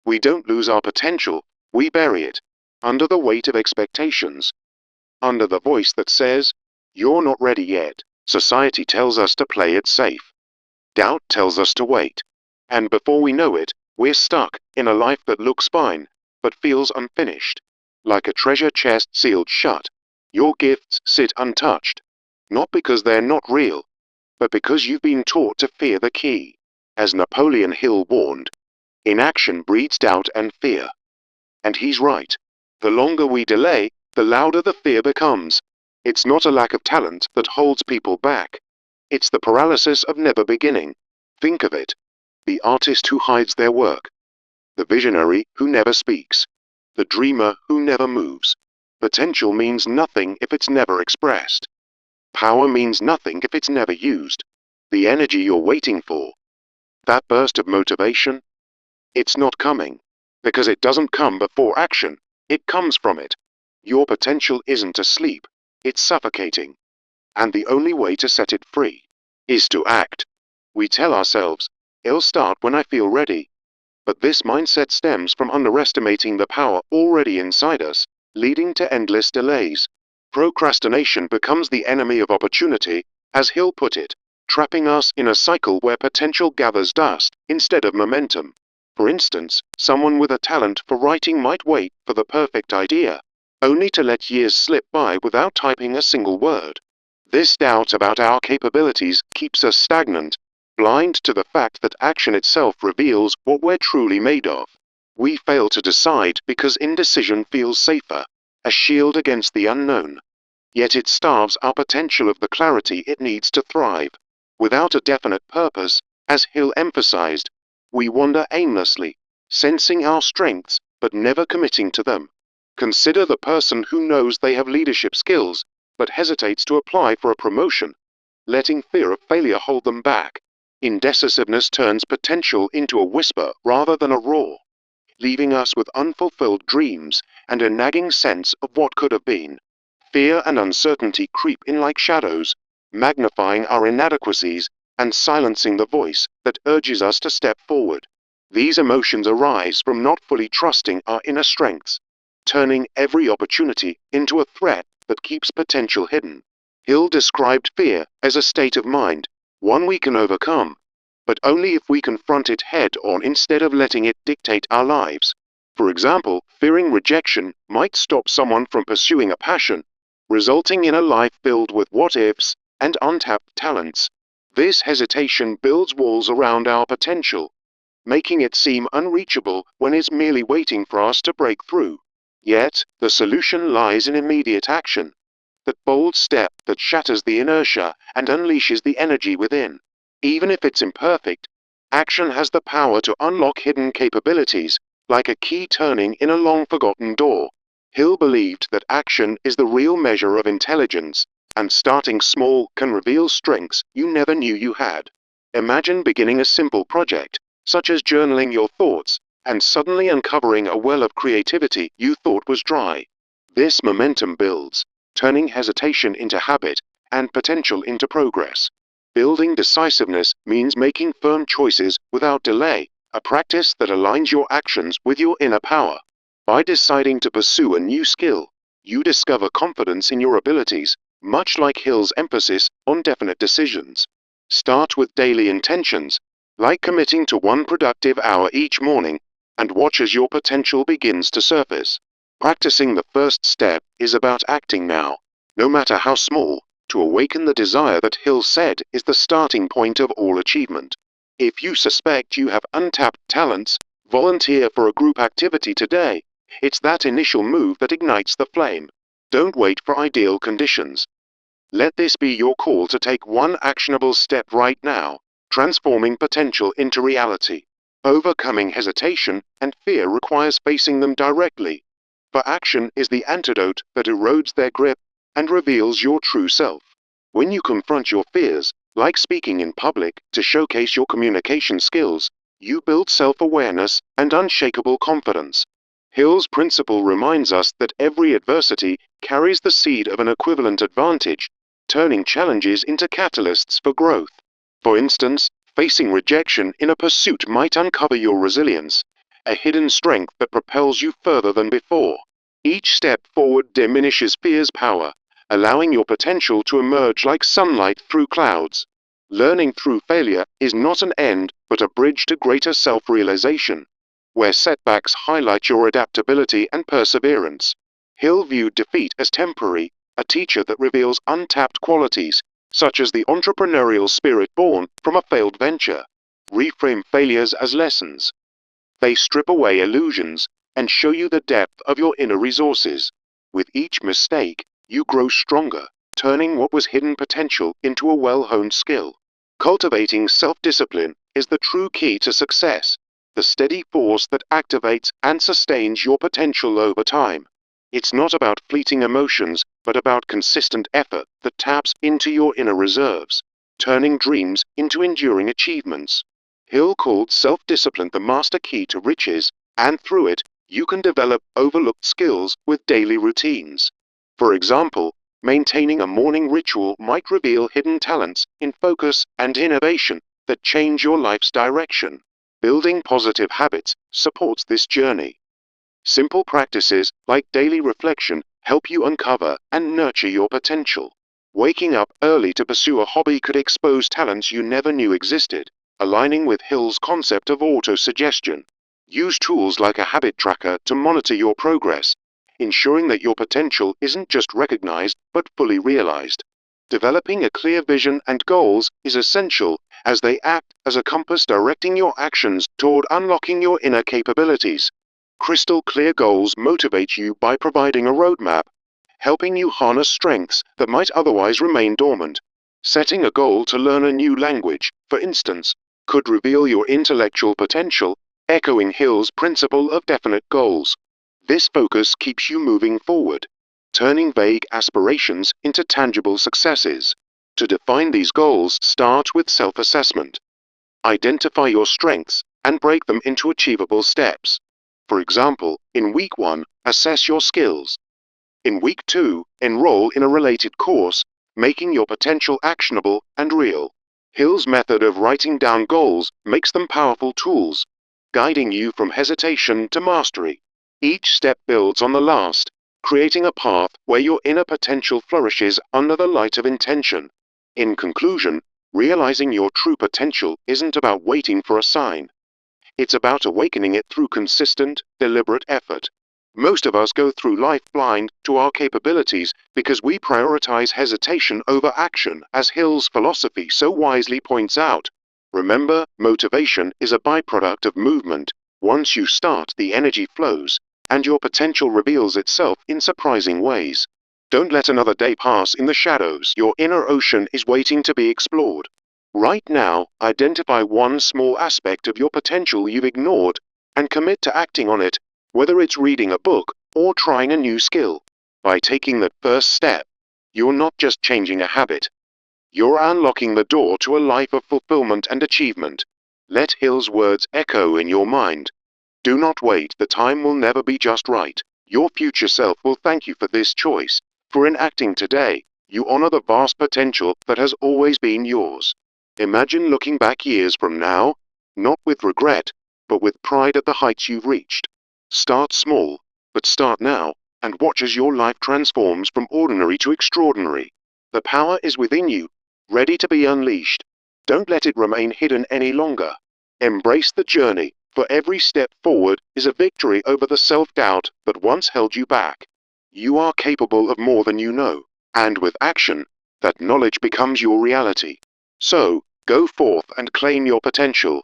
We don't lose our potential, we bury it, under the weight of expectations, under the voice that says, "You're not ready yet." Society tells us to play it safe. Doubt tells us to wait. And before we know it, we're stuck in a life that looks fine, but feels unfinished. Like a treasure chest sealed shut, your gifts sit untouched. Not because they're not real, but because you've been taught to fear the key. As Napoleon Hill warned, inaction breeds doubt and fear. And he's right. The longer we delay, the louder the fear becomes. It's not a lack of talent that holds people back. It's the paralysis of never beginning. Think of it. The artist who hides their work. The visionary who never speaks. The dreamer who never moves. Potential means nothing if it's never expressed. Power means nothing if it's never used. The energy you're waiting for, that burst of motivation, it's not coming. Because it doesn't come before action, it comes from it. Your potential isn't asleep, it's suffocating. And the only way to set it free is to act. We tell ourselves, "It'll start when I feel ready." But this mindset stems from underestimating the power already inside us, leading to endless delays. Procrastination becomes the enemy of opportunity, as Hill put it, trapping us in a cycle where potential gathers dust instead of momentum. For instance, someone with a talent for writing might wait for the perfect idea, only to let years slip by without typing a single word. This doubt about our capabilities keeps us stagnant, blind to the fact that action itself reveals what we're truly made of. We fail to decide because indecision feels safer, a shield against the unknown. Yet it starves our potential of the clarity it needs to thrive. Without a definite purpose, as Hill emphasized, we wander aimlessly, sensing our strengths but never committing to them. Consider the person who knows they have leadership skills but hesitates to apply for a promotion, letting fear of failure hold them back. Indecisiveness turns potential into a whisper rather than a roar, leaving us with unfulfilled dreams and a nagging sense of what could have been. Fear and uncertainty creep in like shadows, magnifying our inadequacies and silencing the voice that urges us to step forward. These emotions arise from not fully trusting our inner strengths, turning every opportunity into a threat that keeps potential hidden. Hill described fear as a state of mind, one we can overcome, but only if we confront it head-on instead of letting it dictate our lives. For example, fearing rejection might stop someone from pursuing a passion, resulting in a life filled with what-ifs and untapped talents. This hesitation builds walls around our potential, making it seem unreachable when it's merely waiting for us to break through. Yet, the solution lies in immediate action, that bold step that shatters the inertia and unleashes the energy within. Even if it's imperfect, action has the power to unlock hidden capabilities, like a key turning in a long-forgotten door. Hill believed that action is the real measure of intelligence, and starting small can reveal strengths you never knew you had. Imagine beginning a simple project, such as journaling your thoughts, and suddenly uncovering a well of creativity you thought was dry. This momentum builds, turning hesitation into habit and potential into progress. Building decisiveness means making firm choices without delay, a practice that aligns your actions with your inner power. By deciding to pursue a new skill, you discover confidence in your abilities, much like Hill's emphasis on definite decisions. Start with daily intentions, like committing to one productive hour each morning, and watch as your potential begins to surface. Practicing the first step is about acting now, no matter how small, to awaken the desire that Hill said is the starting point of all achievement. If you suspect you have untapped talents, volunteer for a group activity today. It's that initial move that ignites the flame. Don't wait for ideal conditions. Let this be your call to take one actionable step right now, transforming potential into reality. Overcoming hesitation and fear requires facing them directly, for action is the antidote that erodes their grip and reveals your true self. When you confront your fears, like speaking in public to showcase your communication skills, you build self-awareness and unshakable confidence. Hill's principle reminds us that every adversity carries the seed of an equivalent advantage, turning challenges into catalysts for growth. For instance, facing rejection in a pursuit might uncover your resilience, a hidden strength that propels you further than before. Each step forward diminishes fear's power, allowing your potential to emerge like sunlight through clouds. Learning through failure is not an end, but a bridge to greater self-realization, where setbacks highlight your adaptability and perseverance. Hill viewed defeat as temporary, a teacher that reveals untapped qualities, such as the entrepreneurial spirit born from a failed venture. Reframe failures as lessons. They strip away illusions and show you the depth of your inner resources. With each mistake, you grow stronger, turning what was hidden potential into a well-honed skill. Cultivating self-discipline is the true key to success, the steady force that activates and sustains your potential over time. It's not about fleeting emotions, but about consistent effort that taps into your inner reserves, turning dreams into enduring achievements. Hill called self-discipline the master key to riches, and through it, you can develop overlooked skills with daily routines. For example, maintaining a morning ritual might reveal hidden talents in focus and innovation that change your life's direction. Building positive habits supports this journey. Simple practices like daily reflection help you uncover and nurture your potential. Waking up early to pursue a hobby could expose talents you never knew existed, aligning with Hill's concept of auto-suggestion. Use tools like a habit tracker to monitor your progress, ensuring that your potential isn't just recognized but fully realized. Developing a clear vision and goals is essential, as they act as a compass directing your actions toward unlocking your inner capabilities. Crystal clear goals motivate you by providing a roadmap, helping you harness strengths that might otherwise remain dormant. Setting a goal to learn a new language, for instance, could reveal your intellectual potential, echoing Hill's principle of definite goals. This focus keeps you moving forward, turning vague aspirations into tangible successes. To define these goals, start with self-assessment. Identify your strengths and break them into achievable steps. For example, in week 1, assess your skills. In week 2, enroll in a related course, making your potential actionable and real. Hill's method of writing down goals makes them powerful tools, guiding you from hesitation to mastery. Each step builds on the last, creating a path where your inner potential flourishes under the light of intention. In conclusion, realizing your true potential isn't about waiting for a sign. It's about awakening it through consistent, deliberate effort. Most of us go through life blind to our capabilities because we prioritize hesitation over action, as Hill's philosophy so wisely points out. Remember, motivation is a byproduct of movement. Once you start, the energy flows, and your potential reveals itself in surprising ways. Don't let another day pass in the shadows. Your inner ocean is waiting to be explored. Right now, identify one small aspect of your potential you've ignored and commit to acting on it, whether it's reading a book or trying a new skill. By taking that first step, you're not just changing a habit. You're unlocking the door to a life of fulfillment and achievement. Let Hill's words echo in your mind. Do not wait, the time will never be just right. Your future self will thank you for this choice, for in acting today, you honor the vast potential that has always been yours. Imagine looking back years from now, not with regret, but with pride at the heights you've reached. Start small, but start now, and watch as your life transforms from ordinary to extraordinary. The power is within you, ready to be unleashed. Don't let it remain hidden any longer. Embrace the journey, for every step forward is a victory over the self-doubt that once held you back. You are capable of more than you know, and with action, that knowledge becomes your reality. So, go forth and claim your potential.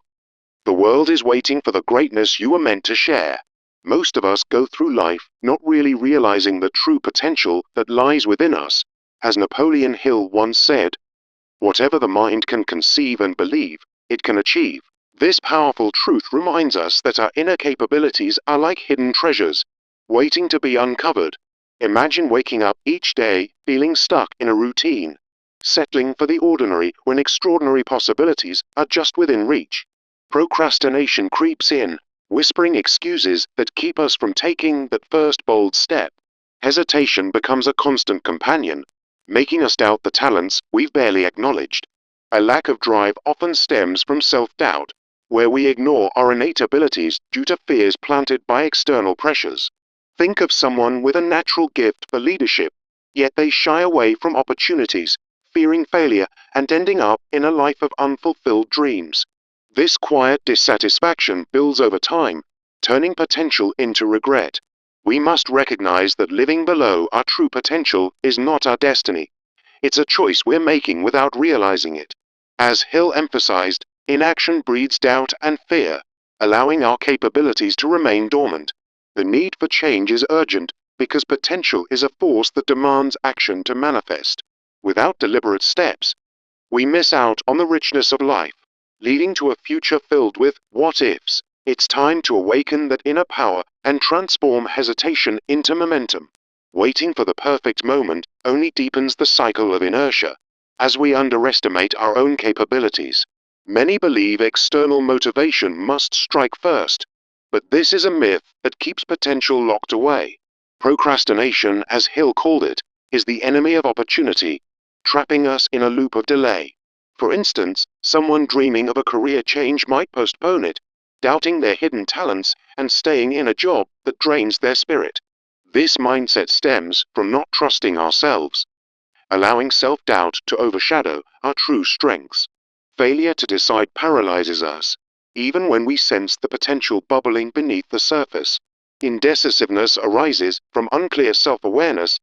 The world is waiting for the greatness you were meant to share. Most of us go through life not really realizing the true potential that lies within us. As Napoleon Hill once said, "Whatever the mind can conceive and believe, it can achieve." This powerful truth reminds us that our inner capabilities are like hidden treasures, waiting to be uncovered. Imagine waking up each day feeling stuck in a routine, settling for the ordinary when extraordinary possibilities are just within reach. Procrastination creeps in, whispering excuses that keep us from taking that first bold step. Hesitation becomes a constant companion, making us doubt the talents we've barely acknowledged. A lack of drive often stems from self-doubt, where we ignore our innate abilities due to fears planted by external pressures. Think of someone with a natural gift for leadership, yet they shy away from opportunities, fearing failure and ending up in a life of unfulfilled dreams. This quiet dissatisfaction builds over time, turning potential into regret. We must recognize that living below our true potential is not our destiny. It's a choice we're making without realizing it. As Hill emphasized, inaction breeds doubt and fear, allowing our capabilities to remain dormant. The need for change is urgent because potential is a force that demands action to manifest. Without deliberate steps, we miss out on the richness of life, leading to a future filled with what-ifs. It's time to awaken that inner power and transform hesitation into momentum. Waiting for the perfect moment only deepens the cycle of inertia. As we underestimate our own capabilities, many believe external motivation must strike first. But this is a myth that keeps potential locked away. Procrastination, as Hill called it, is the enemy of opportunity, trapping us in a loop of delay. For instance, someone dreaming of a career change might postpone it, doubting their hidden talents and staying in a job that drains their spirit. This mindset stems from not trusting ourselves, allowing self-doubt to overshadow our true strengths. Failure to decide paralyzes us, even when we sense the potential bubbling beneath the surface. Indecisiveness arises from unclear self-awareness,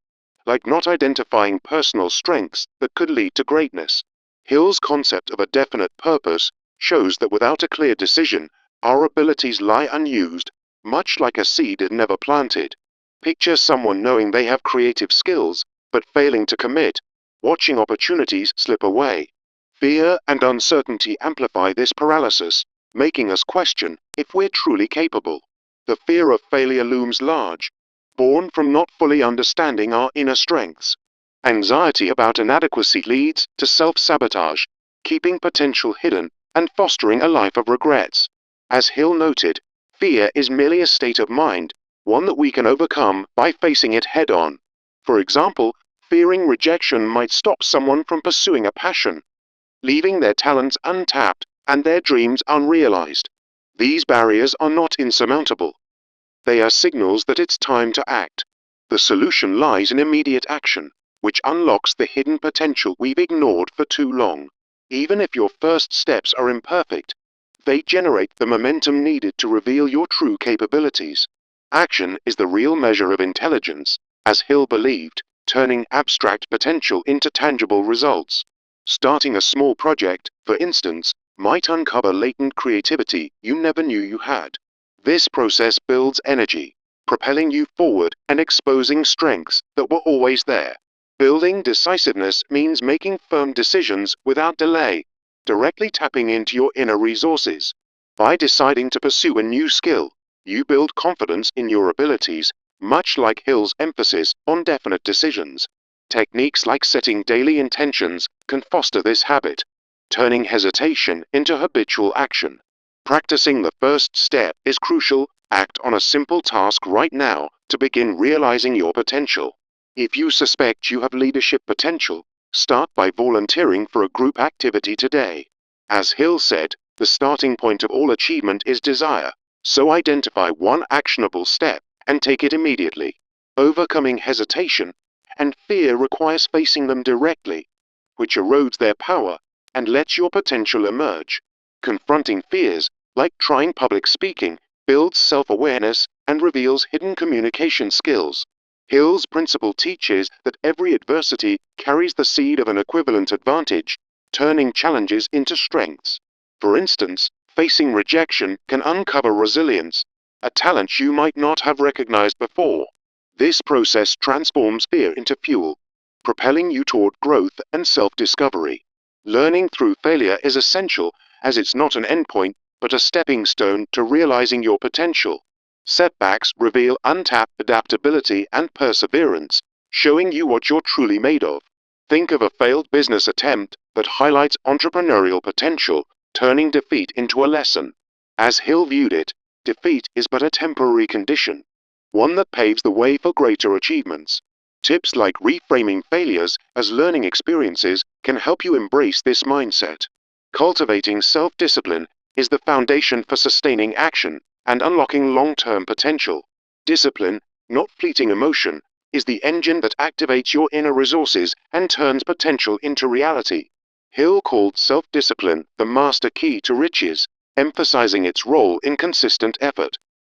like not identifying personal strengths that could lead to greatness. Hill's concept of a definite purpose shows that without a clear decision, our abilities lie unused, much like a seed never planted. Picture someone knowing they have creative skills, but failing to commit, watching opportunities slip away. Fear and uncertainty amplify this paralysis, making us question if we're truly capable. The fear of failure looms large, born from not fully understanding our inner strengths. Anxiety about inadequacy leads to self-sabotage, keeping potential hidden and fostering a life of regrets. As Hill noted, fear is merely a state of mind, one that we can overcome by facing it head-on. For example, fearing rejection might stop someone from pursuing a passion, leaving their talents untapped and their dreams unrealized. These barriers are not insurmountable. They are signals that it's time to act. The solution lies in immediate action, which unlocks the hidden potential we've ignored for too long. Even if your first steps are imperfect, they generate the momentum needed to reveal your true capabilities. Action is the real measure of intelligence, as Hill believed, turning abstract potential into tangible results. Starting a small project, for instance, might uncover latent creativity you never knew you had. This process builds energy, propelling you forward and exposing strengths that were always there. Building decisiveness means making firm decisions without delay, directly tapping into your inner resources. By deciding to pursue a new skill, you build confidence in your abilities, much like Hill's emphasis on definite decisions. Techniques like setting daily intentions can foster this habit, turning hesitation into habitual action. Practicing the first step is crucial. Act on a simple task right now to begin realizing your potential. If you suspect you have leadership potential, start by volunteering for a group activity today. As Hill said, the starting point of all achievement is desire, so identify one actionable step and take it immediately. Overcoming hesitation and fear requires facing them directly, which erodes their power and lets your potential emerge. Confronting fears, like trying public speaking, builds self-awareness and reveals hidden communication skills. Hill's principle teaches that every adversity carries the seed of an equivalent advantage, turning challenges into strengths. For instance, facing rejection can uncover resilience, a talent you might not have recognized before. This process transforms fear into fuel, propelling you toward growth and self-discovery. Learning through failure is essential, as it's not an endpoint, but a stepping stone to realizing your potential. Setbacks reveal untapped adaptability and perseverance, showing you what you're truly made of. Think of a failed business attempt that highlights entrepreneurial potential, turning defeat into a lesson. As Hill viewed it, defeat is but a temporary condition, one that paves the way for greater achievements. Tips like reframing failures as learning experiences can help you embrace this mindset. Cultivating self-discipline is the foundation for sustaining action and unlocking long-term potential. Discipline, not fleeting emotion, is the engine that activates your inner resources and turns potential into reality. Hill called self-discipline the master key to riches, emphasizing its role in consistent effort.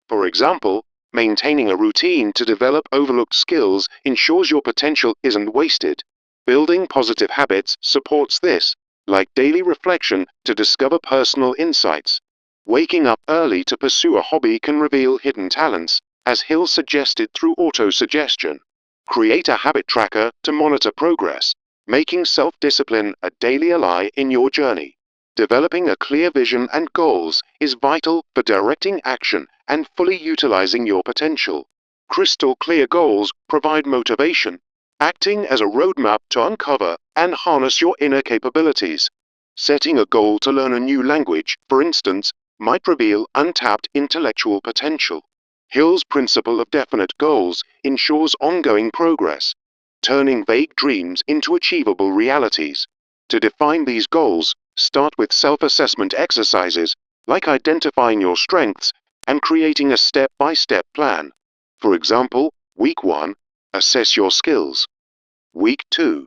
For example, maintaining a routine to develop overlooked skills ensures your potential isn't wasted. Building positive habits supports this, like daily reflection to discover personal insights. Waking up early to pursue a hobby can reveal hidden talents, as Hill suggested through auto-suggestion. Create a habit tracker to monitor progress, making self-discipline a daily ally in your journey. Developing a clear vision and goals is vital for directing action and fully utilizing your potential. Crystal clear goals provide motivation, acting as a roadmap to uncover and harness your inner capabilities. Setting a goal to learn a new language, for instance, might reveal untapped intellectual potential. Hill's principle of definite goals ensures ongoing progress, turning vague dreams into achievable realities. To define these goals, start with self-assessment exercises, like identifying your strengths and creating a step-by-step plan. For example, Week 1, assess your skills. Week 2,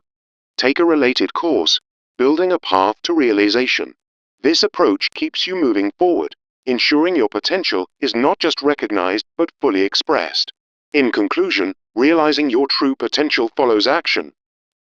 take a related course, building a path to realization. This approach keeps you moving forward, ensuring your potential is not just recognized but fully expressed. In conclusion, realizing your true potential follows action.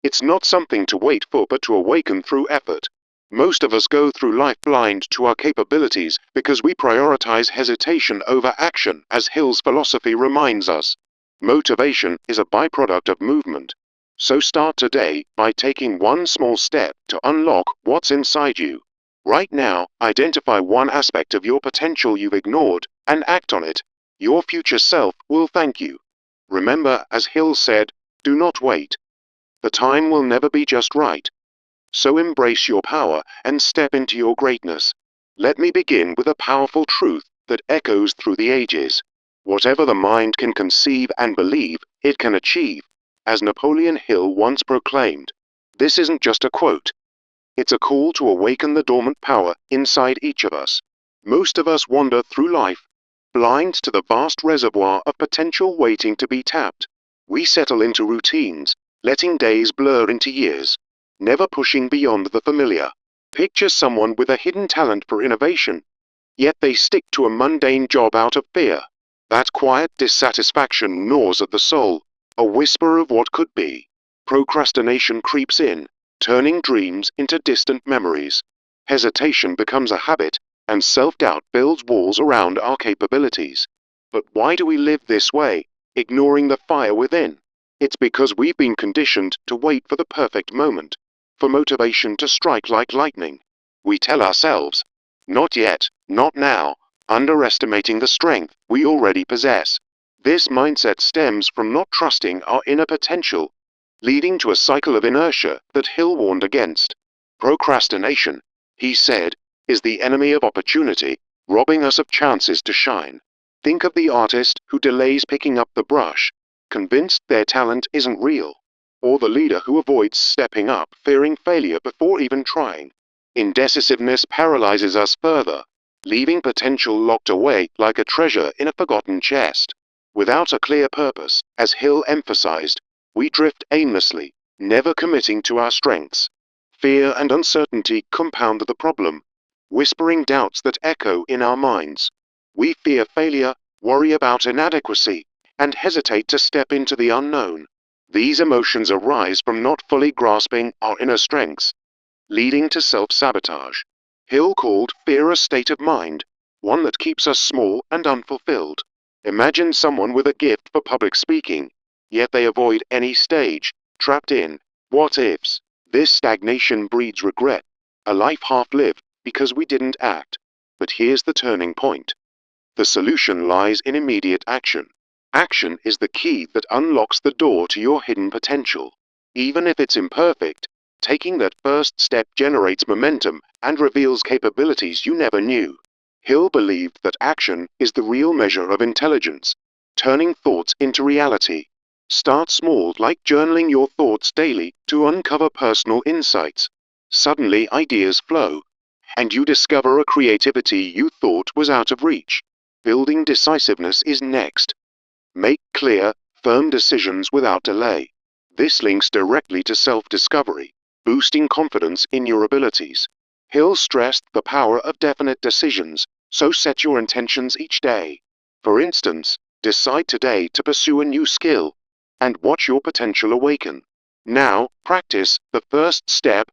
It's not something to wait for but to awaken through effort. Most of us go through life blind to our capabilities because we prioritize hesitation over action, as Hill's philosophy reminds us. Motivation is a byproduct of movement. So start today by taking one small step to unlock what's inside you. Right now, identify one aspect of your potential you've ignored and act on it. Your future self will thank you. Remember, as Hill said, do not wait. The time will never be just right. So embrace your power and step into your greatness. Let me begin with a powerful truth that echoes through the ages. Whatever the mind can conceive and believe, it can achieve, as Napoleon Hill once proclaimed. This isn't just a quote. It's a call to awaken the dormant power inside each of us. Most of us wander through life, blind to the vast reservoir of potential waiting to be tapped. We settle into routines, letting days blur into years, never pushing beyond the familiar. Picture someone with a hidden talent for innovation, yet they stick to a mundane job out of fear. That quiet dissatisfaction gnaws at the soul, a whisper of what could be. Procrastination creeps in, turning dreams into distant memories. Hesitation becomes a habit, and self-doubt builds walls around our capabilities. But why do we live this way, ignoring the fire within? It's because we've been conditioned to wait for the perfect moment, for motivation to strike like lightning. We tell ourselves, not yet, not now, underestimating the strength we already possess. This mindset stems from not trusting our inner potential, leading to a cycle of inertia that Hill warned against. Procrastination, he said, is the enemy of opportunity, robbing us of chances to shine. Think of the artist who delays picking up the brush, convinced their talent isn't real, or the leader who avoids stepping up, fearing failure before even trying. Indecisiveness paralyzes us further, leaving potential locked away like a treasure in a forgotten chest. Without a clear purpose, as Hill emphasized, we drift aimlessly, never committing to our strengths. Fear and uncertainty compound the problem, whispering doubts that echo in our minds. We fear failure, worry about inadequacy, and hesitate to step into the unknown. These emotions arise from not fully grasping our inner strengths, leading to self-sabotage. Hill called fear a state of mind, one that keeps us small and unfulfilled. Imagine someone with a gift for public speaking, yet they avoid any stage, trapped in what-ifs. This stagnation breeds regret, a life half-lived because we didn't act. But here's the turning point. The solution lies in immediate action. Action is the key that unlocks the door to your hidden potential. Even if it's imperfect, taking that first step generates momentum and reveals capabilities you never knew. Hill believed that action is the real measure of intelligence, turning thoughts into reality. Start small, like journaling your thoughts daily to uncover personal insights. Suddenly ideas flow. and you discover a creativity you thought was out of reach. Building decisiveness is next. Make clear, firm decisions without delay. This links directly to self-discovery, boosting confidence in your abilities. Hill stressed the power of definite decisions, so set your intentions each day. For instance, decide today to pursue a new skill, and watch your potential awaken. Now, practice the first step.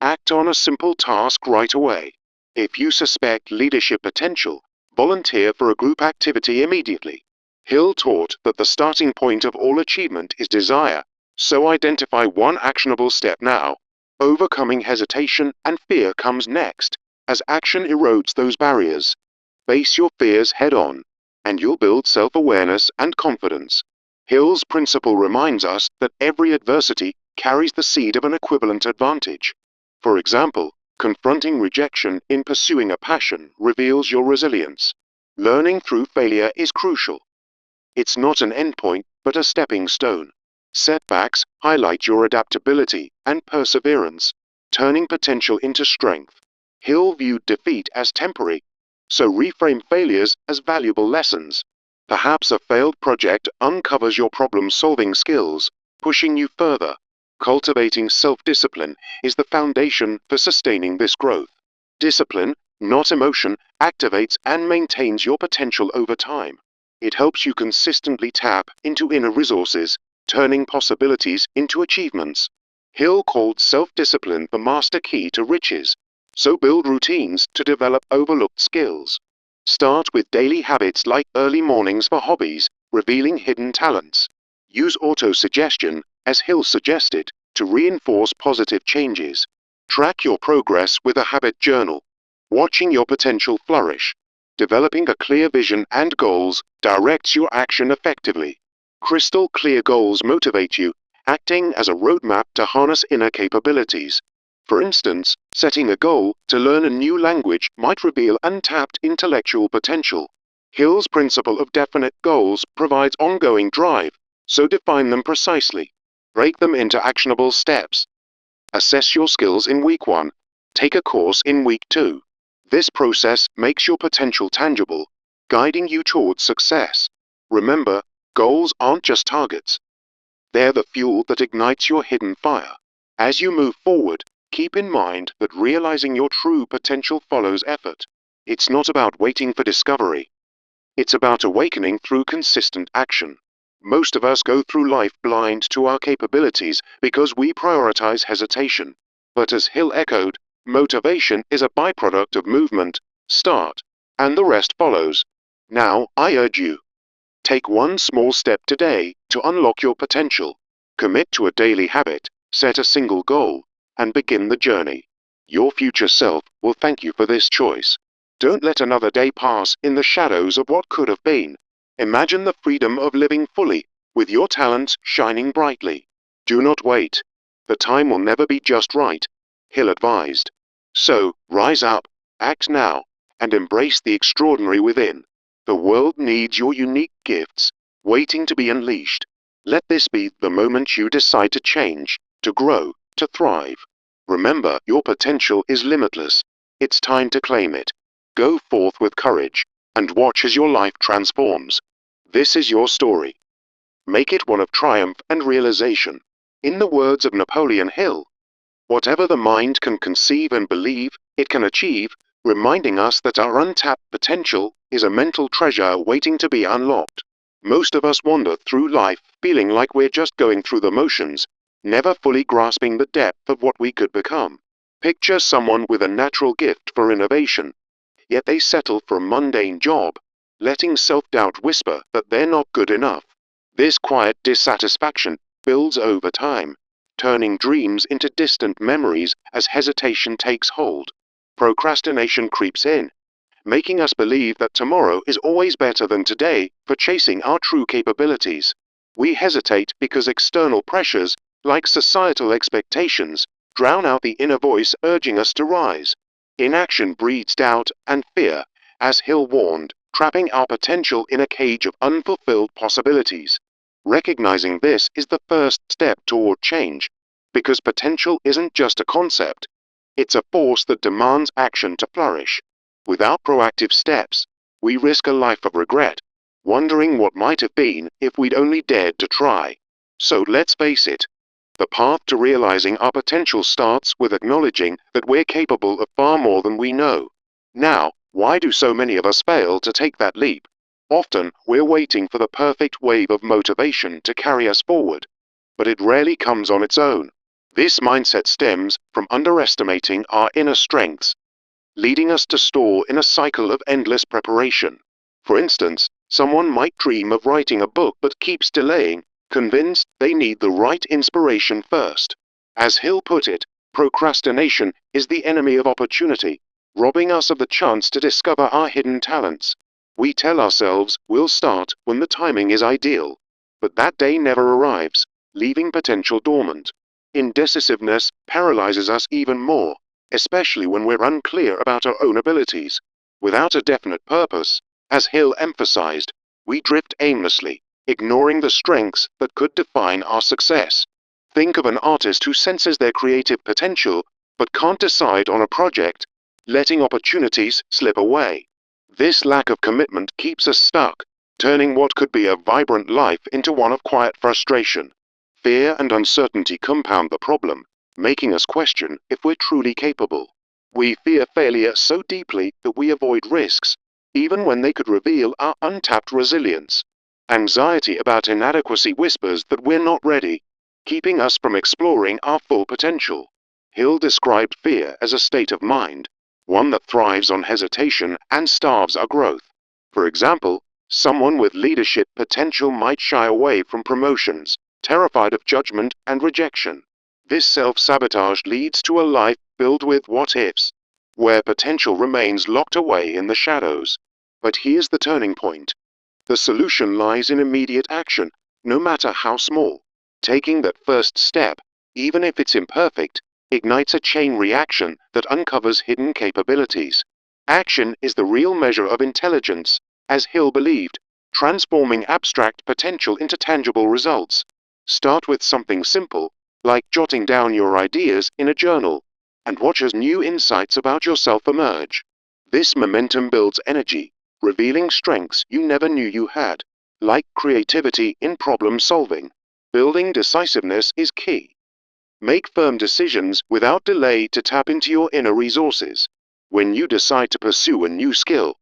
Act on a simple task right away. If you suspect leadership potential, volunteer for a group activity immediately. Hill taught that the starting point of all achievement is desire, so identify one actionable step now. Overcoming hesitation and fear comes next, as action erodes those barriers. Face your fears head on, and you'll build self-awareness and confidence. Hill's principle reminds us that every adversity carries the seed of an equivalent advantage. For example, confronting rejection in pursuing a passion reveals your resilience. Learning through failure is crucial. It's not an endpoint, but a stepping stone. Setbacks highlight your adaptability and perseverance, turning potential into strength. Hill viewed defeat as temporary, so reframe failures as valuable lessons. Perhaps a failed project uncovers your problem-solving skills, pushing you further. Cultivating self-discipline is the foundation for sustaining this growth. Discipline, not emotion, activates and maintains your potential over time. It helps you consistently tap into inner resources, turning possibilities into achievements. Hill called self-discipline the master key to riches, so build routines to develop overlooked skills. Start with daily habits like early mornings for hobbies, revealing hidden talents. Use auto-suggestion, as Hill suggested, to reinforce positive changes. Track your progress with a habit journal, watching your potential flourish. Developing a clear vision and goals directs your action effectively. Crystal clear goals motivate you, acting as a roadmap to harness inner capabilities. For instance, setting a goal to learn a new language might reveal untapped intellectual potential. Hill's principle of definite goals provides ongoing drive, so define them precisely. Break them into actionable steps. Assess your skills in week 1. Take a course in week 2. This process makes your potential tangible, guiding you towards success. Remember, goals aren't just targets. They're the fuel that ignites your hidden fire. As you move forward, keep in mind that realizing your true potential follows effort. It's not about waiting for discovery. It's about awakening through consistent action. Most of us go through life blind to our capabilities because we prioritize hesitation. But as Hill echoed, motivation is a byproduct of movement. Start, and the rest follows. Now, I urge you. Take one small step today to unlock your potential. Commit to a daily habit, set a single goal, and begin the journey. Your future self will thank you for this choice. Don't let another day pass in the shadows of what could have been. Imagine the freedom of living fully, with your talents shining brightly. Do not wait. The time will never be just right, Hill advised. So, rise up, act now, and embrace the extraordinary within. The world needs your unique gifts, waiting to be unleashed. Let this be the moment you decide to change, to grow, to thrive. Remember, your potential is limitless. It's time to claim it. Go forth with courage, and watch as your life transforms. This is your story. Make it one of triumph and realization. In the words of Napoleon Hill, whatever the mind can conceive and believe, it can achieve, reminding us that our untapped potential is a mental treasure waiting to be unlocked. Most of us wander through life feeling like we're just going through the motions, never fully grasping the depth of what we could become. Picture someone with a natural gift for innovation, yet they settle for a mundane job, letting self-doubt whisper that they're not good enough. This quiet dissatisfaction builds over time, turning dreams into distant memories as hesitation takes hold. Procrastination creeps in, making us believe that tomorrow is always better than today for chasing our true capabilities. We hesitate because external pressures, like societal expectations, drown out the inner voice urging us to rise. Inaction breeds doubt and fear, as Hill warned, trapping our potential in a cage of unfulfilled possibilities. Recognizing this is the first step toward change, because potential isn't just a concept, It's a force that demands action to flourish. Without proactive steps, we risk a life of regret, wondering what might have been if we'd only dared to try. So let's face it, the path to realizing our potential starts with acknowledging that we're capable of far more than we know. Now, why do so many of us fail to take that leap? Often, we're waiting for the perfect wave of motivation to carry us forward, but it rarely comes on its own. This mindset stems from underestimating our inner strengths, leading us to stall in a cycle of endless preparation. For instance, someone might dream of writing a book but keeps delaying, convinced they need the right inspiration first. As Hill put it, procrastination is the enemy of opportunity, robbing us of the chance to discover our hidden talents. We tell ourselves we'll start when the timing is ideal, but that day never arrives, leaving potential dormant. Indecisiveness paralyzes us even more, especially when we're unclear about our own abilities. Without a definite purpose, as Hill emphasized, we drift aimlessly, ignoring the strengths that could define our success. Think of an artist who senses their creative potential but can't decide on a project, letting opportunities slip away. This lack of commitment keeps us stuck, turning what could be a vibrant life into one of quiet frustration. Fear and uncertainty compound the problem, making us question if we're truly capable. We fear failure so deeply that we avoid risks, even when they could reveal our untapped resilience. Anxiety about inadequacy whispers that we're not ready, keeping us from exploring our full potential. Hill described fear as a state of mind, one that thrives on hesitation and starves our growth. For example, someone with leadership potential might shy away from promotions, terrified of judgment and rejection. This self-sabotage leads to a life filled with what-ifs, where potential remains locked away in the shadows. But here's the turning point. The solution lies in immediate action, no matter how small. Taking that first step, even if it's imperfect, ignites a chain reaction that uncovers hidden capabilities. Action is the real measure of intelligence, as Hill believed, transforming abstract potential into tangible results. Start with something simple, like jotting down your ideas in a journal, and watch as new insights about yourself emerge. This momentum builds energy, revealing strengths you never knew you had, like creativity in problem solving. Building decisiveness is key. Make firm decisions without delay to tap into your inner resources. When you decide to pursue a new skill,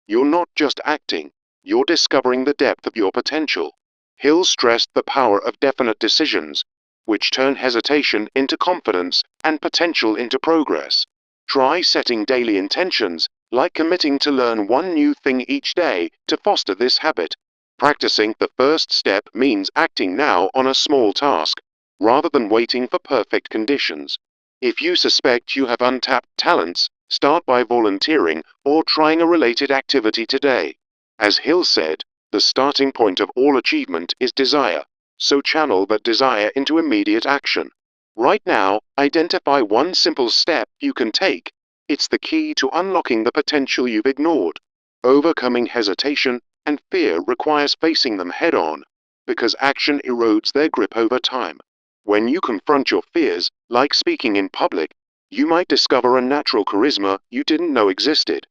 you're not just acting, you're discovering the depth of your potential. Hill stressed the power of definite decisions, which turn hesitation into confidence and potential into progress. Try setting daily intentions, like committing to learn one new thing each day to foster this habit. Practicing the first step means acting now on a small task, rather than waiting for perfect conditions. If you suspect you have untapped talents, start by volunteering or trying a related activity today. As Hill said, the starting point of all achievement is desire, so channel that desire into immediate action. Right now, identify one simple step you can take. It's the key to unlocking the potential you've ignored. Overcoming hesitation and fear requires facing them head-on, because action erodes their grip over time. When you confront your fears, like speaking in public, you might discover a natural charisma you didn't know existed.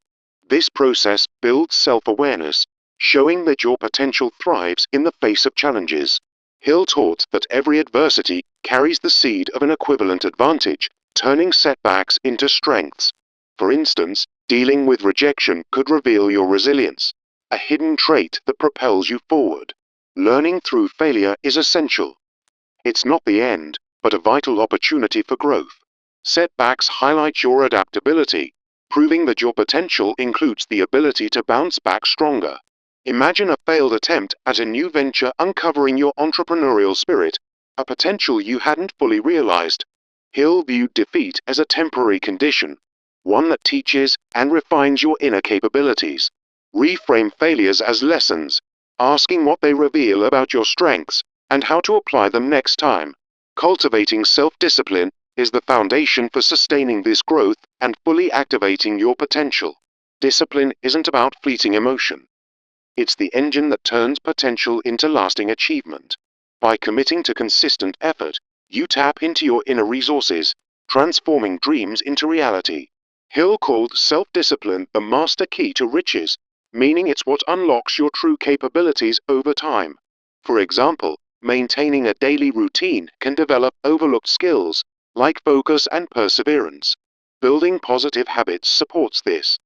This process builds self-awareness, showing that your potential thrives in the face of challenges. Hill taught that every adversity carries the seed of an equivalent advantage, turning setbacks into strengths. For instance, dealing with rejection could reveal your resilience, a hidden trait that propels you forward. Learning through failure is essential. It's not the end, but a vital opportunity for growth. Setbacks highlight your adaptability, proving that your potential includes the ability to bounce back stronger. Imagine a failed attempt at a new venture uncovering your entrepreneurial spirit, a potential you hadn't fully realized. Hill viewed defeat as a temporary condition, one that teaches and refines your inner capabilities. Reframe failures as lessons, asking what they reveal about your strengths and how to apply them next time. Cultivating self-discipline is the foundation for sustaining this growth and fully activating your potential. Discipline isn't about fleeting emotion. It's the engine that turns potential into lasting achievement. By committing to consistent effort, you tap into your inner resources, transforming dreams into reality. Hill called self-discipline the master key to riches, meaning it's what unlocks your true capabilities over time. For example, maintaining a daily routine can develop overlooked skills, like focus and perseverance. Building positive habits supports this.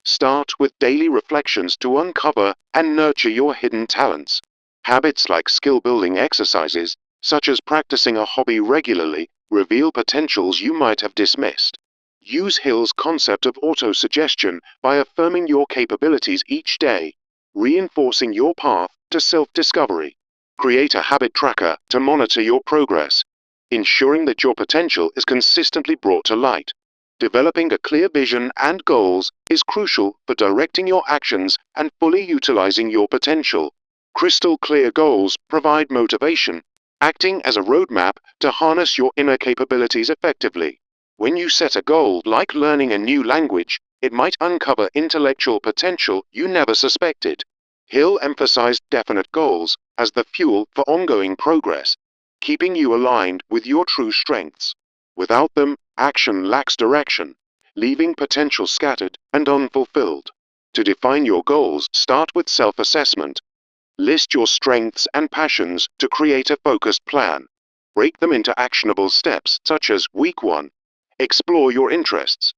Start with daily reflections to uncover and nurture your hidden talents. Habits like skill-building exercises, such as practicing a hobby regularly, reveal potentials you might have dismissed. Use Hill's concept of auto-suggestion by affirming your capabilities each day, reinforcing your path to self-discovery. Create a habit tracker to monitor your progress, ensuring that your potential is consistently brought to light. Developing a clear vision and goals is crucial for directing your actions and fully utilizing your potential. Crystal clear goals provide motivation, acting as a roadmap to harness your inner capabilities effectively. When you set a goal like learning a new language, it might uncover intellectual potential you never suspected. Hill emphasized definite goals as the fuel for ongoing progress, keeping you aligned with your true strengths. Without them, action lacks direction, leaving potential scattered and unfulfilled. To define your goals, start with self-assessment. List your strengths and passions to create a focused plan. Break them into actionable steps such as Week 1. Explore your interests.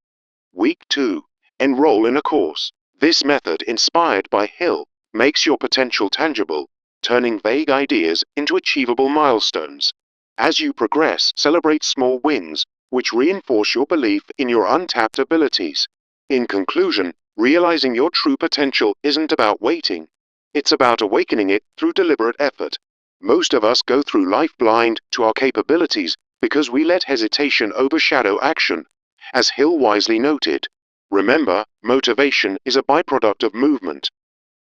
Week 2. Enroll in a course. This method, inspired by Hill, makes your potential tangible, turning vague ideas into achievable milestones. As you progress, celebrate small wins, which reinforce your belief in your untapped abilities. In conclusion, realizing your true potential isn't about waiting. It's about awakening it through deliberate effort. Most of us go through life blind to our capabilities because we let hesitation overshadow action. As Hill wisely noted, remember, motivation is a byproduct of movement.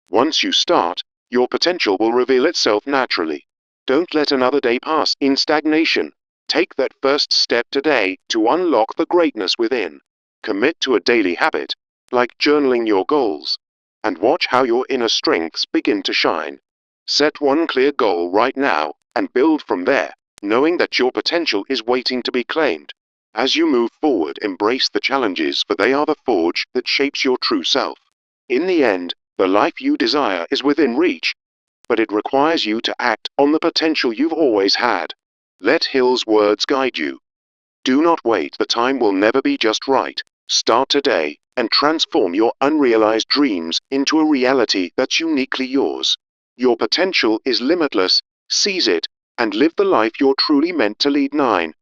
Once you start, your potential will reveal itself naturally. Don't let another day pass in stagnation. Take that first step today to unlock the greatness within. Commit to a daily habit, like journaling your goals, and watch how your inner strengths begin to shine. Set one clear goal right now and build from there, knowing that your potential is waiting to be claimed. As you move forward, embrace the challenges, for they are the forge that shapes your true self. In the end, the life you desire is within reach, but it requires you to act on the potential you've always had. Let Hill's words guide you. Do not wait, the time will never be just right. Start today and transform your unrealized dreams into a reality that's uniquely yours. Your potential is limitless, seize it, and live the life you're truly meant to lead. 9.